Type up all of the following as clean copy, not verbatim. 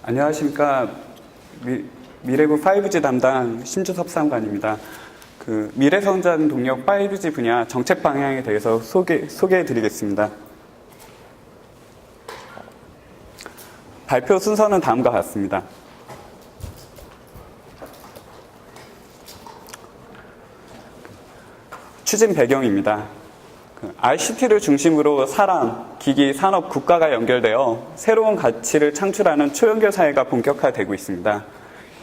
안녕하십니까. 미래부 5G 담당 심주섭 사무관입니다. 미래성장 동력 5G 분야 정책 방향에 대해서 소개해 드리겠습니다. 발표 순서는 다음과 같습니다. 추진 배경입니다. ICT를 중심으로 사람, 기기, 산업, 국가가 연결되어 새로운 가치를 창출하는 초연결 사회가 본격화되고 있습니다.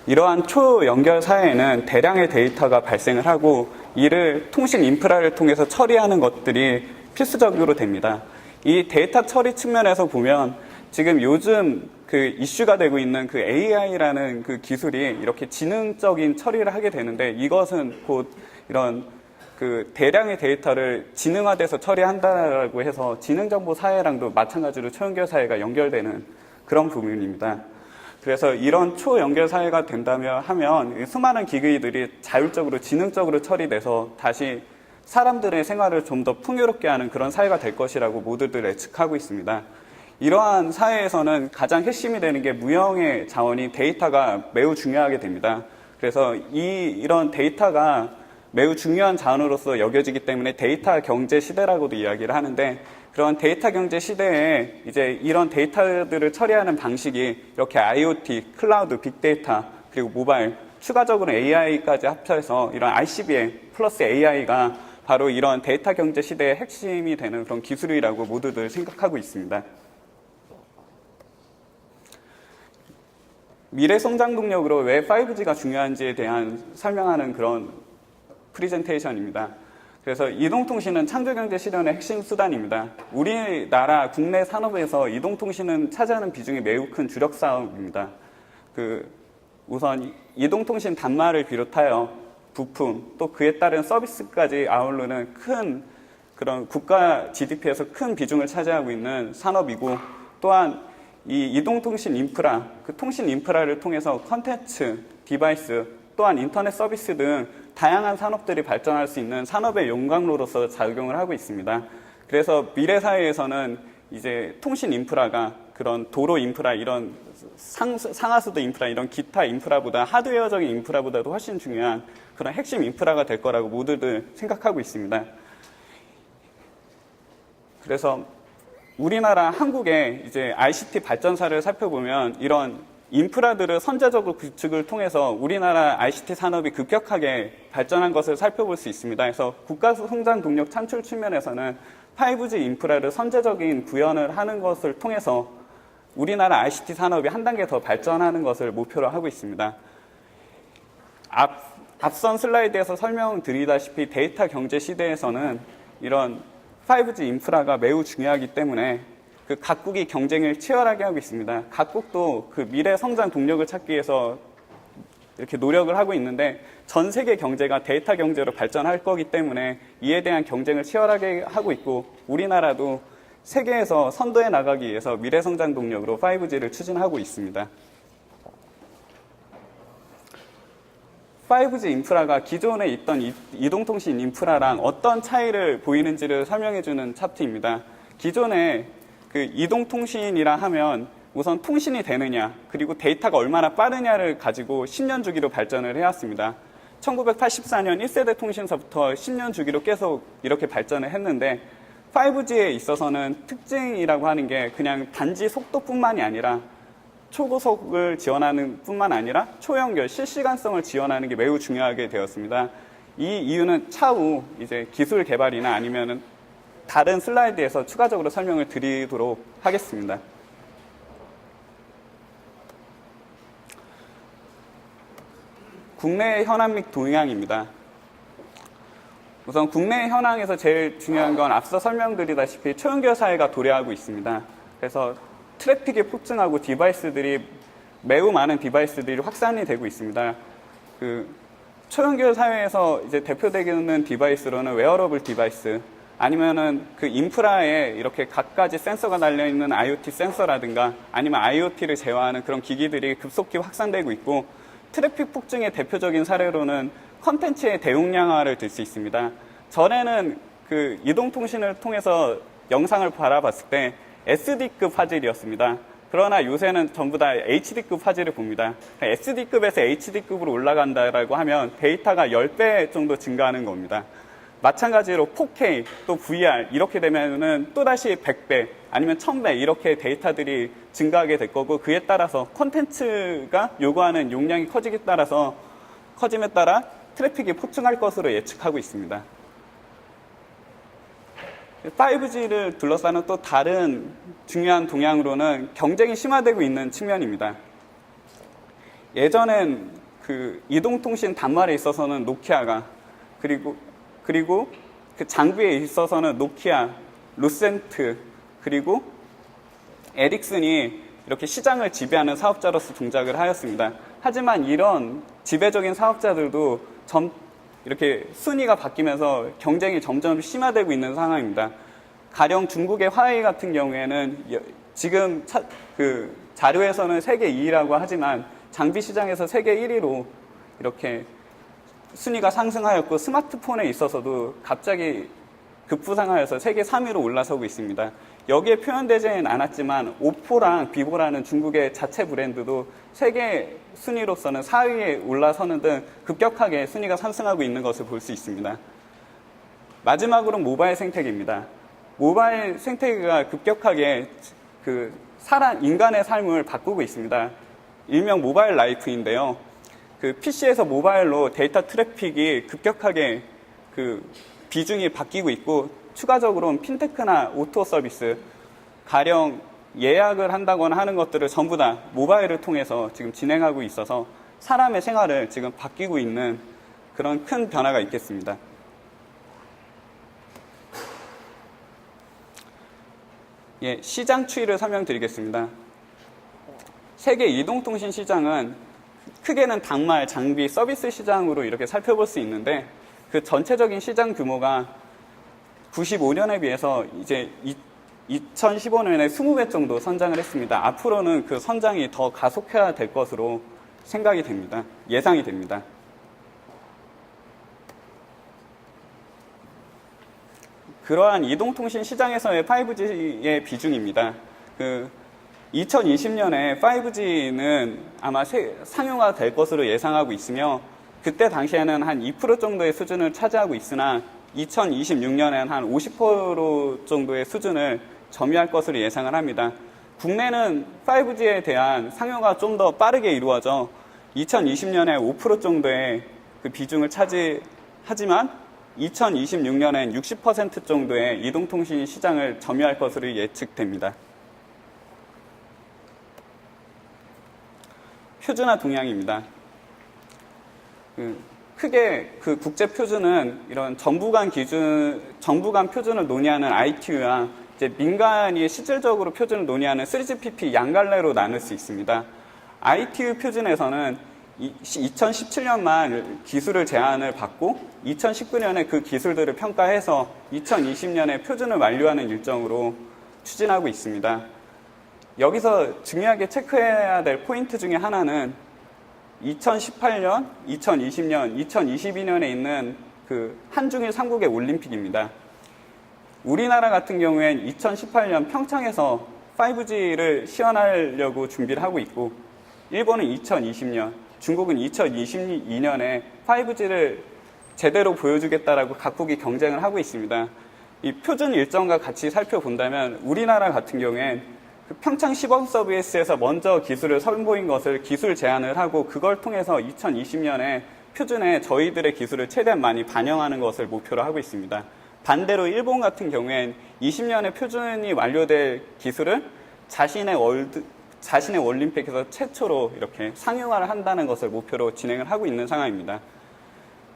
이러한 초연결 사회에는 대량의 데이터가 발생을 하고 이를 통신 인프라를 통해서 처리하는 것들이 필수적으로 됩니다. 이 데이터 처리 측면에서 보면 지금 요즘 이슈가 되고 있는 AI라는 기술이 이렇게 지능적인 처리를 하게 되는데 이것은 곧 이런 대량의 데이터를 지능화돼서 처리한다라고 해서 지능정보 사회랑도 마찬가지로 초연결 사회가 연결되는 그런 부분입니다. 그래서 이런 초연결 사회가 된다면 하면 수많은 기기들이 자율적으로 지능적으로 처리돼서 다시 사람들의 생활을 좀 더 풍요롭게 하는 그런 사회가 될 것이라고 모두들 예측하고 있습니다. 이러한 사회에서는 가장 핵심이 되는 게 무형의 자원인 데이터가 매우 중요하게 됩니다. 그래서 이런 데이터가 매우 중요한 자원으로서 여겨지기 때문에 데이터 경제 시대라고도 이야기를 하는데 그런 데이터 경제 시대에 이제 이런 데이터들을 처리하는 방식이 이렇게 IoT, 클라우드, 빅데이터, 그리고 모바일, 추가적으로 AI까지 합쳐서 이런 ICBM 플러스 AI가 바로 이런 데이터 경제 시대의 핵심이 되는 그런 기술이라고 모두들 생각하고 있습니다. 미래 성장 동력으로 왜 5G가 중요한지에 대한 설명하는 그런 프리젠테이션입니다. 그래서 이동통신은 창조경제 실현의 핵심 수단입니다. 우리나라 국내 산업에서 이동통신은 차지하는 비중이 매우 큰 주력 사업입니다. 우선 이동통신 단말을 비롯하여 부품 또 그에 따른 서비스까지 아우르는 큰 그런 국가 GDP에서 큰 비중을 차지하고 있는 산업이고 또한 이 이동통신 인프라, 통신 인프라를 통해서 컨텐츠, 디바이스 또한 인터넷 서비스 등 다양한 산업들이 발전할 수 있는 산업의 용광로로서 작용을 하고 있습니다. 그래서 미래 사회에서는 이제 통신 인프라가 그런 도로 인프라, 이런 상하수도 인프라, 이런 기타 인프라보다 하드웨어적인 인프라보다도 훨씬 중요한 그런 핵심 인프라가 될 거라고 모두들 생각하고 있습니다. 그래서 우리나라 한국의 이제 ICT 발전사를 살펴보면 이런 인프라들을 선제적으로 구축을 통해서 우리나라 ICT 산업이 급격하게 발전한 것을 살펴볼 수 있습니다. 그래서 국가 성장 동력 창출 측면에서는 5G 인프라를 선제적인 구현을 하는 것을 통해서 우리나라 ICT 산업이 한 단계 더 발전하는 것을 목표로 하고 있습니다. 앞선 슬라이드에서 설명드리다시피 데이터 경제 시대에서는 이런 5G 인프라가 매우 중요하기 때문에 각국이 경쟁을 치열하게 하고 있습니다. 각국도 미래 성장 동력을 찾기 위해서 이렇게 노력을 하고 있는데 전 세계 경제가 데이터 경제로 발전할 거기 때문에 이에 대한 경쟁을 치열하게 하고 있고 우리나라도 세계에서 선도해 나가기 위해서 미래 성장 동력으로 5G를 추진하고 있습니다. 5G 인프라가 기존에 있던 이동통신 인프라랑 어떤 차이를 보이는지를 설명해주는 차트입니다. 기존에 이동통신이라 하면 우선 통신이 되느냐 그리고 데이터가 얼마나 빠르냐를 가지고 10년 주기로 발전을 해왔습니다. 1984년 1세대 통신서부터 10년 주기로 계속 이렇게 발전을 했는데 5G에 있어서는 특징이라고 하는 게 그냥 단지 속도뿐만이 아니라 초고속을 지원하는 뿐만 아니라 초연결, 실시간성을 지원하는 게 매우 중요하게 되었습니다. 이 이유는 차후 이제 기술 개발이나 아니면은 다른 슬라이드에서 추가적으로 설명을 드리도록 하겠습니다. 국내 현황 및 동향입니다. 우선 국내 현황에서 제일 중요한 건 앞서 설명드리다시피 초연결 사회가 도래하고 있습니다. 그래서 트래픽이 폭증하고 매우 많은 디바이스들이 확산이 되고 있습니다. 초연결 사회에서 이제 대표되는 디바이스로는 웨어러블 디바이스, 아니면은 인프라에 이렇게 갖가지 센서가 달려있는 IoT 센서라든가 아니면 IoT를 제어하는 그런 기기들이 급속히 확산되고 있고 트래픽 폭증의 대표적인 사례로는 컨텐츠의 대용량화를 들 수 있습니다. 전에는 이동통신을 통해서 영상을 바라봤을 때 SD급 화질이었습니다. 그러나 요새는 전부 다 HD급 화질을 봅니다. SD급에서 HD급으로 올라간다라고 하면 데이터가 10배 정도 증가하는 겁니다. 마찬가지로 4K 또 VR 이렇게 되면은 또다시 100배 아니면 1000배 이렇게 데이터들이 증가하게 될 거고, 그에 따라서 콘텐츠가 요구하는 용량이 커짐에 따라 트래픽이 폭증할 것으로 예측하고 있습니다. 5G를 둘러싸는 또 다른 중요한 동향으로는 경쟁이 심화되고 있는 측면입니다. 예전엔 그 이동통신 단말에 있어서는 노키아가, 그리고 그 장비에 있어서는 노키아, 루센트, 그리고 에릭슨이 이렇게 시장을 지배하는 사업자로서 동작을 하였습니다. 하지만 이런 지배적인 사업자들도 이렇게 순위가 바뀌면서 경쟁이 점점 심화되고 있는 상황입니다. 가령 중국의 화웨이 같은 경우에는 지금 그 자료에서는 세계 2위라고 하지만 장비 시장에서 세계 1위로 이렇게 순위가 상승하였고, 스마트폰에 있어서도 갑자기 급부상하여서 세계 3위로 올라서고 있습니다. 여기에 표현되지는 않았지만 오포랑 비보라는 중국의 자체 브랜드도 세계 순위로서는 4위에 올라서는 등 급격하게 순위가 상승하고 있는 것을 볼 수 있습니다. 마지막으로 모바일 생태계입니다. 모바일 생태계가 급격하게 인간의 삶을 바꾸고 있습니다. 일명 모바일 라이프인데요. 그 PC에서 모바일로 데이터 트래픽이 급격하게 비중이 바뀌고 있고, 추가적으로는 핀테크나 오토 서비스, 가령 예약을 한다거나 하는 것들을 전부 다 모바일을 통해서 지금 진행하고 있어서 사람의 생활을 지금 바뀌고 있는 그런 큰 변화가 있겠습니다. 시장 추이를 설명드리겠습니다. 세계 이동통신 시장은 크게는 단말, 장비, 서비스 시장으로 이렇게 살펴볼 수 있는데, 그 전체적인 시장 규모가 95년에 비해서 이제 2015년에 20배 정도 성장을 했습니다. 앞으로는 그 성장이 더 가속해야 될 것으로 생각이 됩니다. 예상이 됩니다. 그러한 이동통신 시장에서의 5G의 비중입니다. 2020년에 5G는 아마 상용화 될 것으로 예상하고 있으며, 그때 당시에는 한 2% 정도의 수준을 차지하고 있으나 2026년에는 한 50% 정도의 수준을 점유할 것으로 예상을 합니다. 국내는 5G에 대한 상용화가 좀 더 빠르게 이루어져 2020년에 5% 정도의 그 비중을 차지하지만 2026년엔 60% 정도의 이동통신 시장을 점유할 것으로 예측됩니다. 표준화 동향입니다. 크게 그 국제 표준은 이런 정부 간 표준을 논의하는 ITU와 이제 민간이 실질적으로 표준을 논의하는 3GPP 양갈래로 나눌 수 있습니다. ITU 표준에서는 2017년만 기술을 제안을 받고 2019년에 그 기술들을 평가해서 2020년에 표준을 완료하는 일정으로 추진하고 있습니다. 여기서 중요하게 체크해야 될 포인트 중에 하나는 2018년, 2020년, 2022년에 있는 그 한중일 3국의 올림픽입니다. 우리나라 같은 경우엔 2018년 평창에서 5G를 시연하려고 준비를 하고 있고, 일본은 2020년, 중국은 2022년에 5G를 제대로 보여주겠다라고 각국이 경쟁을 하고 있습니다. 이 표준 일정과 같이 살펴본다면 우리나라 같은 경우엔 평창 시범 서비스에서 먼저 기술을 선보인 것을 기술 제안을 하고, 그걸 통해서 2020년에 표준에 저희들의 기술을 최대한 많이 반영하는 것을 목표로 하고 있습니다. 반대로 일본 같은 경우엔 20년에 표준이 완료될 기술을 자신의 올림픽에서 최초로 이렇게 상용화를 한다는 것을 목표로 진행을 하고 있는 상황입니다.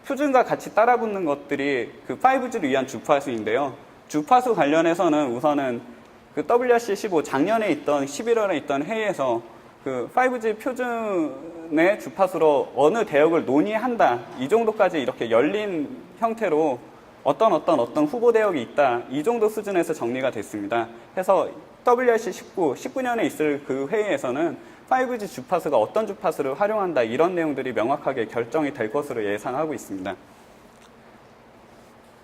표준과 같이 따라붙는 것들이 그 5G를 위한 주파수인데요. 주파수 관련해서는 우선은 그 WRC15 작년에 있던 11월에 있던 회의에서 그 5G 표준의 주파수로 어느 대역을 논의한다, 이 정도까지 이렇게 열린 형태로 어떤 후보 대역이 있다, 이 정도 수준에서 정리가 됐습니다. 그래서 WRC19, 19년에 있을 그 회의에서는 5G 주파수가 어떤 주파수를 활용한다, 이런 내용들이 명확하게 결정이 될 것으로 예상하고 있습니다.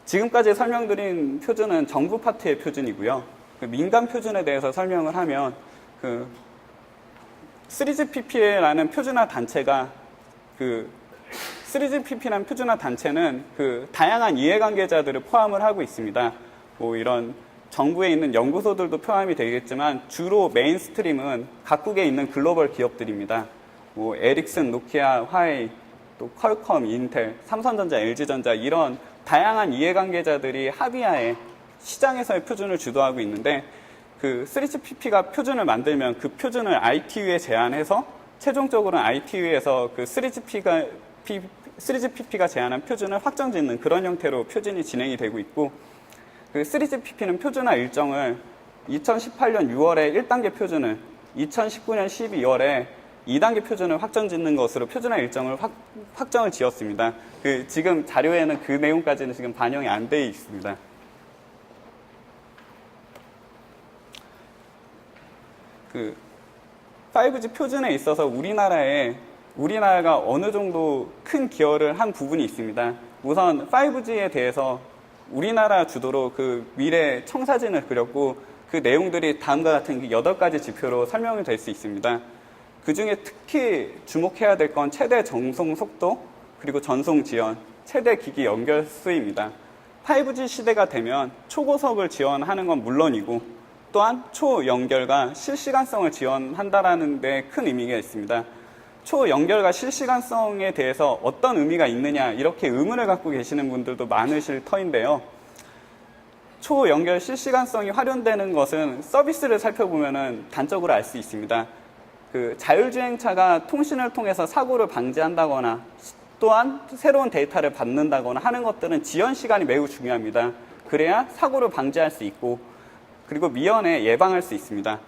지금까지 설명드린 표준은 정부 파트의 표준이고요. 그 민간 표준에 대해서 설명을 하면 3GPP라는 표준화 단체가 3GPP라는 표준화 단체는 다양한 이해관계자들을 포함을 하고 있습니다. 뭐 이런 정부에 있는 연구소들도 포함이 되겠지만 주로 메인스트림은 각국에 있는 글로벌 기업들입니다. 뭐 에릭슨, 노키아, 화웨이, 또 퀄컴, 인텔, 삼성전자, LG전자 이런 다양한 이해관계자들이 합의하에 시장에서의 표준을 주도하고 있는데 3GPP가 표준을 만들면 그 표준을 ITU에 제안해서 최종적으로는 ITU에서 3GPP가 제안한 표준을 확정짓는 그런 형태로 표준이 진행이 되고 있고 3GPP는 표준화 일정을 2018년 6월에 1단계 표준을 2019년 12월에 2단계 표준을 확정짓는 것으로 표준화 일정을 확정을 지었습니다. 지금 자료에는 그 내용까지는 지금 반영이 안 돼 있습니다. 5G 표준에 있어서 우리나라가 어느 정도 큰 기여를 한 부분이 있습니다. 우선 5G에 대해서 우리나라 주도로 미래 청사진을 그렸고 그 내용들이 다음과 같은 8가지 지표로 설명이 될 수 있습니다. 그 중에 특히 주목해야 될 건 최대 전송 속도, 그리고 전송 지연, 최대 기기 연결 수입니다. 5G 시대가 되면 초고속을 지원하는 건 물론이고 또한 초연결과 실시간성을 지원한다는 데 큰 의미가 있습니다. 초연결과 실시간성에 대해서 어떤 의미가 있느냐 이렇게 의문을 갖고 계시는 분들도 많으실 터인데요. 초연결 실시간성이 활용되는 것은 서비스를 살펴보면 단적으로 알 수 있습니다. 자율주행차가 통신을 통해서 사고를 방지한다거나 또한 새로운 데이터를 받는다거나 하는 것들은 지연 시간이 매우 중요합니다. 그래야 사고를 방지할 수 있고 그리고 미연에 예방할 수 있습니다.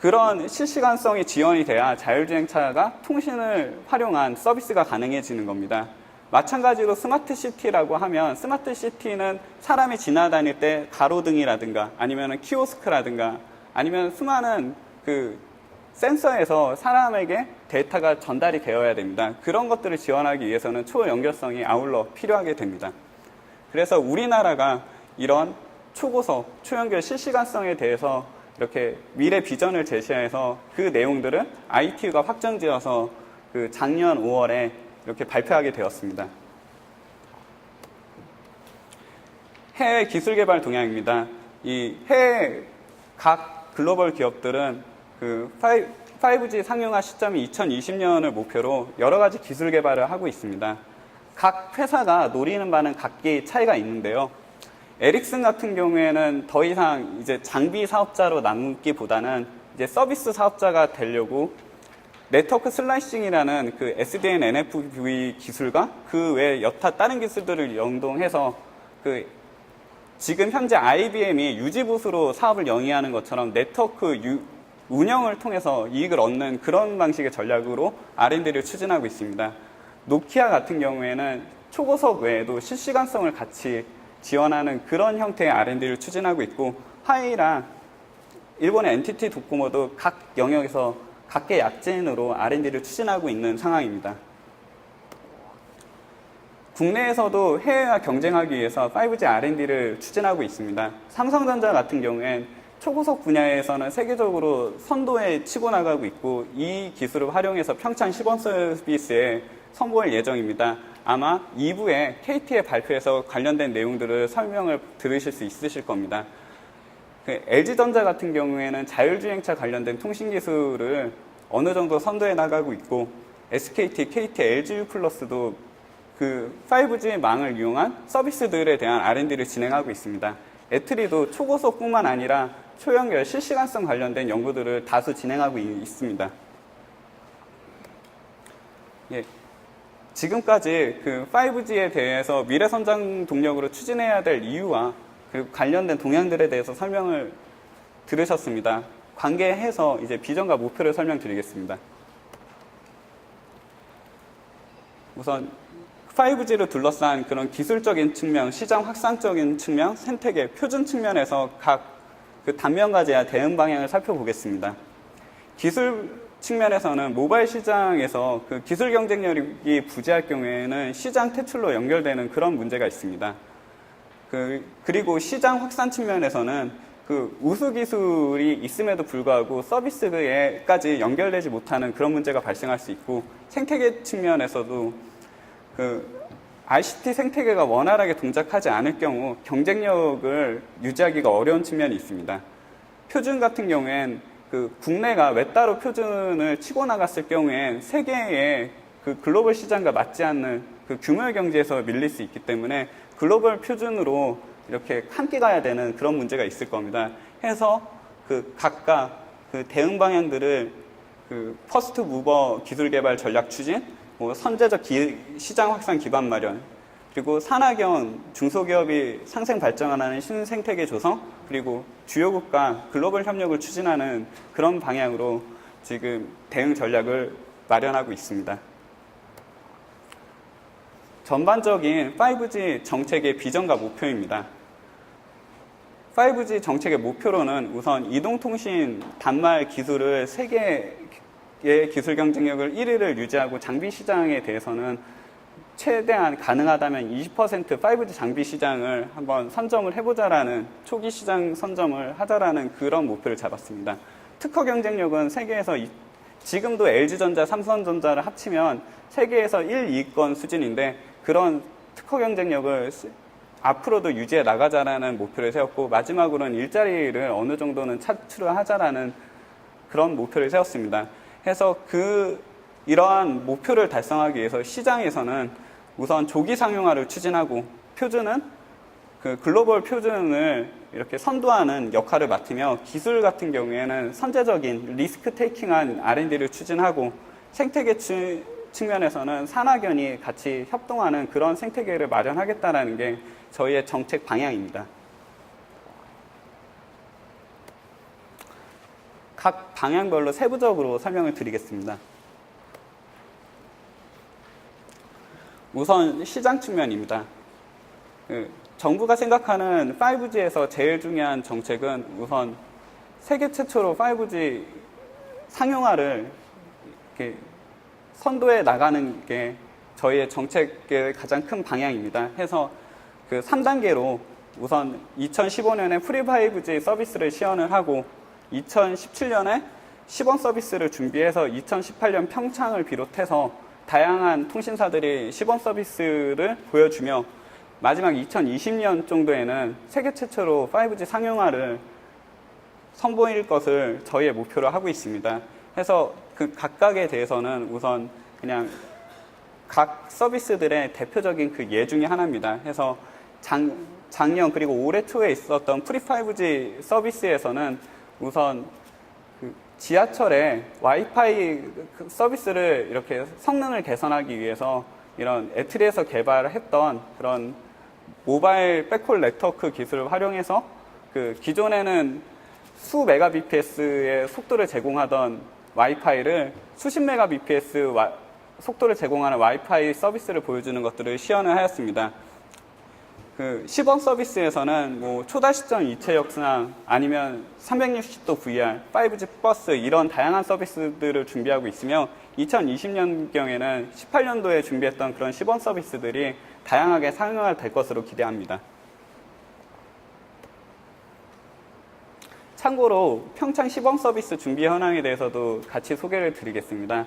그런 실시간성이 지연이 돼야 자율주행차가 통신을 활용한 서비스가 가능해지는 겁니다. 마찬가지로 스마트시티라고 하면 스마트시티는 사람이 지나다닐 때 가로등이라든가 아니면 키오스크라든가 아니면 수많은 센서에서 사람에게 데이터가 전달이 되어야 됩니다. 그런 것들을 지원하기 위해서는 초연결성이 아울러 필요하게 됩니다. 그래서 우리나라가 이런 초고속, 초연결 실시간성에 대해서 이렇게 미래 비전을 제시해서 그 내용들을 ITU가 확정지어서 작년 5월에 이렇게 발표하게 되었습니다. 해외 기술 개발 동향입니다. 이 해외 각 글로벌 기업들은 5G 상용화 시점이 2020년을 목표로 여러 가지 기술 개발을 하고 있습니다. 각 회사가 노리는 바는 각기 차이가 있는데요. 에릭슨 같은 경우에는 더 이상 이제 장비 사업자로 남기보다는 이제 서비스 사업자가 되려고 네트워크 슬라이싱이라는 SDN NFV 기술과 그 외 여타 다른 기술들을 연동해서 지금 현재 IBM이 유지보수로 사업을 영위하는 것처럼 네트워크 운영을 통해서 이익을 얻는 그런 방식의 전략으로 R&D를 추진하고 있습니다. 노키아 같은 경우에는 초고속 외에도 실시간성을 같이 지원하는 그런 형태의 R&D를 추진하고 있고 화웨이랑 일본의 NTT 도코모도 각 영역에서 각계 약진으로 R&D를 추진하고 있는 상황입니다. 국내에서도 해외와 경쟁하기 위해서 5G R&D를 추진하고 있습니다. 삼성전자 같은 경우엔 초고속 분야에서는 세계적으로 선도에 치고 나가고 있고 이 기술을 활용해서 평창 시범 서비스에 선보일 예정입니다. 아마 2부에 KT의 발표에서 관련된 내용들을 설명을 들으실 수 있으실 겁니다. LG전자 같은 경우에는 자율주행차 관련된 통신기술을 어느 정도 선도해 나가고 있고 SKT, KT, LGU+도 5G 망을 이용한 서비스들에 대한 R&D를 진행하고 있습니다. 애트리도 초고속뿐만 아니라 초연결, 실시간성 관련된 연구들을 다수 진행하고 있습니다. 예. 지금까지 5G에 대해서 미래선장 동력으로 추진해야 될 이유와 그리고 관련된 동향들에 대해서 설명을 들으셨습니다. 관계해서 이제 비전과 목표를 설명드리겠습니다. 우선 5G를 둘러싼 그런 기술적인 측면, 시장 확산적인 측면, 생태계, 표준 측면에서 각 단면과제와 대응 방향을 살펴보겠습니다. 기술 측면에서는 모바일 시장에서 기술 경쟁력이 부재할 경우에는 시장 퇴출로 연결되는 그런 문제가 있습니다. 그리고 시장 확산 측면에서는 그 우수 기술이 있음에도 불구하고 서비스에까지 연결되지 못하는 그런 문제가 발생할 수 있고, 생태계 측면에서도 그 ICT 생태계가 원활하게 동작하지 않을 경우 경쟁력을 유지하기가 어려운 측면이 있습니다. 표준 같은 경우엔 그 국내가 외따로 표준을 치고 나갔을 경우엔 세계의 그 글로벌 시장과 맞지 않는 그 규모의 경제에서 밀릴 수 있기 때문에 글로벌 표준으로 이렇게 함께 가야 되는 그런 문제가 있을 겁니다. 해서 그 각각 그 대응 방향들을 그 퍼스트 무버 기술 개발 전략 추진, 뭐 선제적 시장 확산 기반 마련, 그리고 산학연 중소기업이 상생 발전하는 신생태계 조성, 그리고 주요국가 글로벌 협력을 추진하는 그런 방향으로 지금 대응 전략을 마련하고 있습니다. 전반적인 5G 정책의 비전과 목표입니다. 5G 정책의 목표로는 우선 이동통신 단말 기술을 세계의 기술 경쟁력을 1위를 유지하고, 장비 시장에 대해서는 최대한 가능하다면 20% 5G 장비 시장을 한번 선점을 해보자라는, 초기 시장 선점을 하자라는 그런 목표를 잡았습니다. 특허 경쟁력은 세계에서 지금도 LG전자, 삼성전자를 합치면 세계에서 1, 2권 수준인데, 그런 특허 경쟁력을 앞으로도 유지해 나가자라는 목표를 세웠고, 마지막으로는 일자리를 어느 정도는 창출을 하자라는 그런 목표를 세웠습니다. 해서 이러한 목표를 달성하기 위해서 시장에서는 우선 조기 상용화를 추진하고, 표준은 그 글로벌 표준을 이렇게 선도하는 역할을 맡으며, 기술 같은 경우에는 선제적인 리스크 테이킹한 R&D를 추진하고, 생태계 측면에서는 산학연이 같이 협동하는 그런 생태계를 마련하겠다라는 게 저희의 정책 방향입니다. 각 방향별로 세부적으로 설명을 드리겠습니다. 우선 시장 측면입니다. 정부가 생각하는 5G에서 제일 중요한 정책은 우선 세계 최초로 5G 상용화를 이렇게 선도해 나가는 게 저희의 정책의 가장 큰 방향입니다. 해서 그 3단계로 우선 2015년에 프리 5G 서비스를 시연을 하고, 2017년에 시범 서비스를 준비해서 2018년 평창을 비롯해서 다양한 통신사들이 시범 서비스를 보여주며, 마지막 2020년 정도에는 세계 최초로 5G 상용화를 선보일 것을 저희의 목표로 하고 있습니다. 해서 그 각각에 대해서는 우선 그냥 각 서비스들의 대표적인 그 예 중에 하나입니다. 해서 작년 그리고 올해 초에 있었던 프리 5G 서비스에서는 우선 그 지하철에 와이파이 서비스를 이렇게 성능을 개선하기 위해서 이런 애트리에서 개발했던 그런 모바일 백홀 네트워크 기술을 활용해서 그 기존에는 수 메가bps의 속도를 제공하던 와이파이를 수십 메가bps 속도를 제공하는 와이파이 서비스를 보여주는 것들을 시연을 하였습니다. 그 시범 서비스에서는 뭐 초다시점 이체 역상, 아니면 360도 VR, 5G 버스 이런 다양한 서비스들을 준비하고 있으며, 2020년경에는 18년도에 준비했던 그런 시범 서비스들이 다양하게 상용화될 것으로 기대합니다. 참고로 평창 시범 서비스 준비 현황에 대해서도 같이 소개를 드리겠습니다.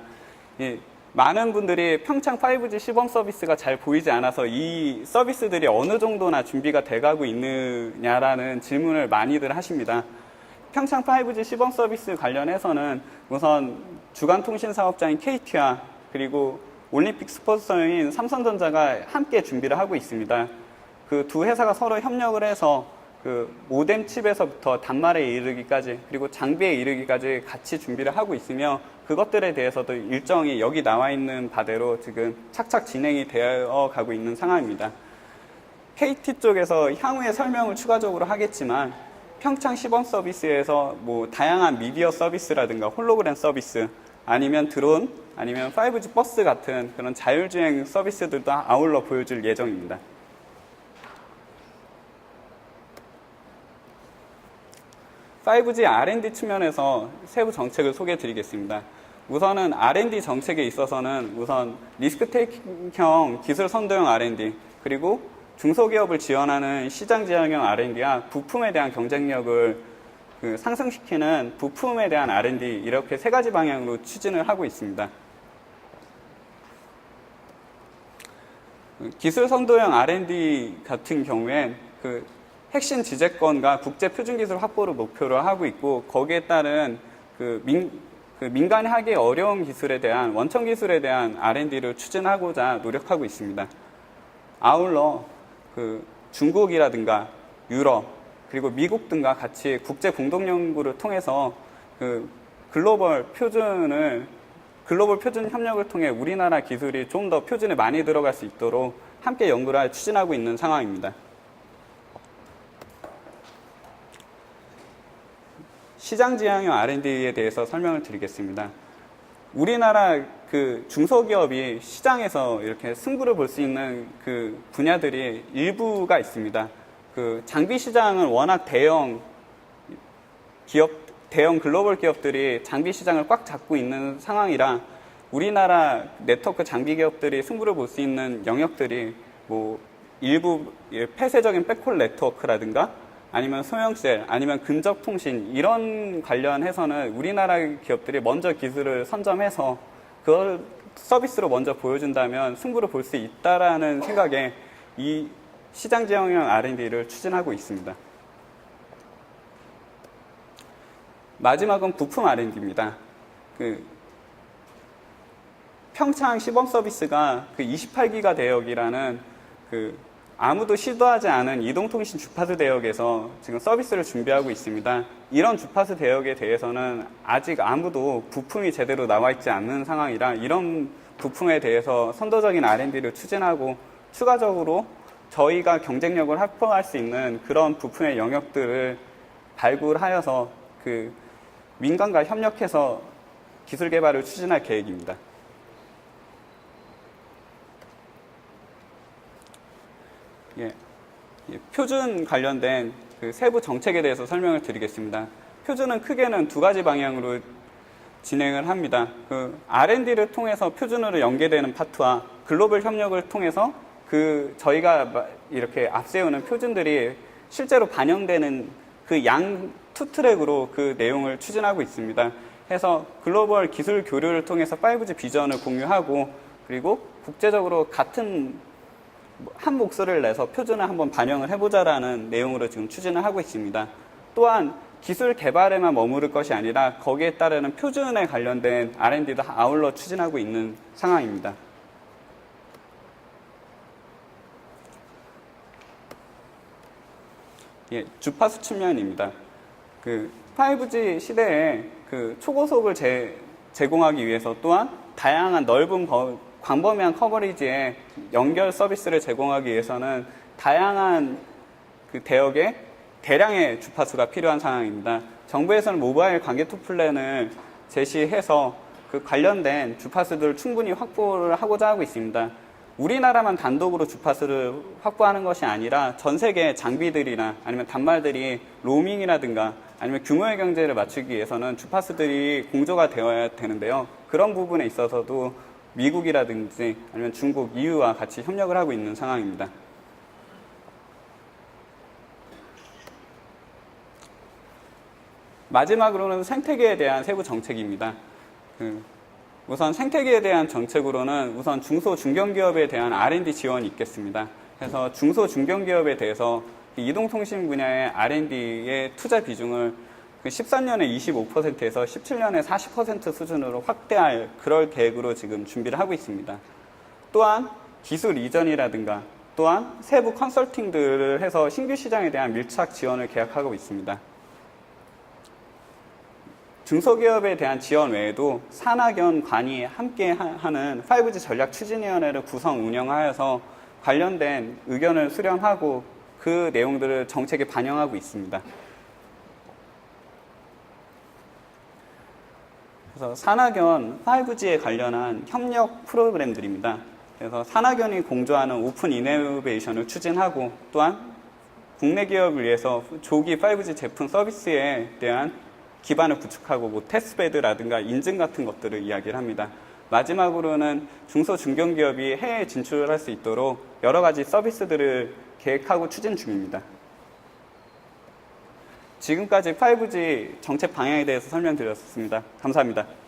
많은 분들이 평창 5G 시범 서비스가 잘 보이지 않아서 이 서비스들이 어느 정도나 준비가 돼가고 있느냐라는 질문을 많이들 하십니다. 평창 5G 시범 서비스 관련해서는 우선 주간통신 사업자인 KT와 그리고 올림픽 스폰서인 삼성전자가 함께 준비를 하고 있습니다. 그 두 회사가 서로 협력을 해서 그 모뎀 칩에서부터 단말에 이르기까지, 그리고 장비에 이르기까지 같이 준비를 하고 있으며, 그것들에 대해서도 일정이 여기 나와 있는 바대로 지금 착착 진행이 되어 가고 있는 상황입니다. KT 쪽에서 향후에 설명을 추가적으로 하겠지만, 평창 시범 서비스에서 뭐 다양한 미디어 서비스라든가 홀로그램 서비스, 아니면 드론, 아니면 5G 버스 같은 그런 자율주행 서비스들도 아울러 보여줄 예정입니다. 5G R&D 측면에서 세부 정책을 소개해 드리겠습니다. 우선은 R&D 정책에 있어서는 우선 리스크 테이킹형 기술 선도형 R&D, 그리고 중소기업을 지원하는 시장 지향형 R&D와 부품에 대한 경쟁력을 상승시키는 부품에 대한 R&D 이렇게 세 가지 방향으로 추진을 하고 있습니다. 기술 선도형 R&D 같은 경우엔 핵심 지재권과 국제 표준 기술 확보를 목표로 하고 있고 거기에 따른 민간이 하기 어려운 기술에 대한 원천 기술에 대한 R&D를 추진하고자 노력하고 있습니다. 아울러 중국이라든가 유럽 그리고 미국 등과 같이 국제 공동 연구를 통해서 글로벌 표준 협력을 통해 우리나라 기술이 좀 더 표준에 많이 들어갈 수 있도록 함께 연구를 추진하고 있는 상황입니다. 시장 지향형 R&D에 대해서 설명을 드리겠습니다. 우리나라 중소기업이 시장에서 이렇게 승부를 볼 수 있는 분야들이 일부가 있습니다. 장비 시장은 워낙 대형 글로벌 기업들이 장비 시장을 꽉 잡고 있는 상황이라 우리나라 네트워크 장비 기업들이 승부를 볼 수 있는 영역들이 일부 폐쇄적인 백홀 네트워크라든가 아니면 소형셀, 아니면 근접 통신 이런 관련해서는 우리나라 기업들이 먼저 기술을 선점해서 그걸 서비스로 먼저 보여준다면 승부를 볼 수 있다라는 생각에 이 시장 지향형 R&D를 추진하고 있습니다. 마지막은 부품 R&D입니다. 평창 시범 서비스가 28기가 대역이라는 아무도 시도하지 않은 이동통신 주파수 대역에서 지금 서비스를 준비하고 있습니다. 이런 주파수 대역에 대해서는 아직 아무도 부품이 제대로 나와 있지 않는 상황이라 이런 부품에 대해서 선도적인 R&D를 추진하고 추가적으로 저희가 경쟁력을 확보할 수 있는 그런 부품의 영역들을 발굴하여서 민간과 협력해서 기술 개발을 추진할 계획입니다. 표준 관련된 세부 정책에 대해서 설명을 드리겠습니다. 표준은 크게는 두 가지 방향으로 진행을 합니다. R&D를 통해서 표준으로 연계되는 파트와 글로벌 협력을 통해서 저희가 이렇게 앞세우는 표준들이 실제로 반영되는 양 투 트랙으로 내용을 추진하고 있습니다. 해서 글로벌 기술 교류를 통해서 5G 비전을 공유하고 그리고 국제적으로 한 목소리를 내서 표준을 한번 반영을 해보자라는 내용으로 지금 추진을 하고 있습니다. 또한 기술 개발에만 머무를 것이 아니라 거기에 따르는 표준에 관련된 R&D도 아울러 추진하고 있는 상황입니다. 주파수 측면입니다. 5G 시대에 초고속을 제공하기 위해서 또한 다양한 넓은 광범위한 커버리지의 연결 서비스를 제공하기 위해서는 다양한 대역의 대량의 주파수가 필요한 상황입니다. 정부에서는 모바일 관계투 플랜을 제시해서 관련된 주파수들을 충분히 확보를 하고자 하고 있습니다. 우리나라만 단독으로 주파수를 확보하는 것이 아니라 전 세계 장비들이나 아니면 단말들이 로밍이라든가 아니면 규모의 경제를 맞추기 위해서는 주파수들이 공조가 되어야 되는데요. 그런 부분에 있어서도 미국이라든지 아니면 중국, EU와 같이 협력을 하고 있는 상황입니다. 마지막으로는 생태계에 대한 세부 정책입니다. 우선 생태계에 대한 정책으로는 우선 중소 중견기업에 대한 R&D 지원이 있겠습니다. 그래서 중소 중견기업에 대해서 이동통신 분야의 R&D의 투자 비중을 13년에 25%에서 17년에 40% 수준으로 확대할 그럴 계획으로 지금 준비를 하고 있습니다. 또한 기술 이전이라든가 또한 세부 컨설팅들을 해서 신규 시장에 대한 밀착 지원을 계획하고 있습니다. 중소기업에 대한 지원 외에도 산학연, 관이 함께 하는 5G 전략추진위원회를 구성 운영하여서 관련된 의견을 수렴하고 그 내용들을 정책에 반영하고 있습니다. 그래서 산학연 5G에 관련한 협력 프로그램들입니다. 그래서 산학연이 공조하는 오픈 이노베이션을 추진하고 또한 국내 기업을 위해서 조기 5G 제품 서비스에 대한 기반을 구축하고 테스트베드라든가 인증 같은 것들을 이야기를 합니다. 마지막으로는 중소 중견기업이 해외에 진출할 수 있도록 여러 가지 서비스들을 계획하고 추진 중입니다. 지금까지 5G 정책 방향에 대해서 설명드렸습니다. 감사합니다.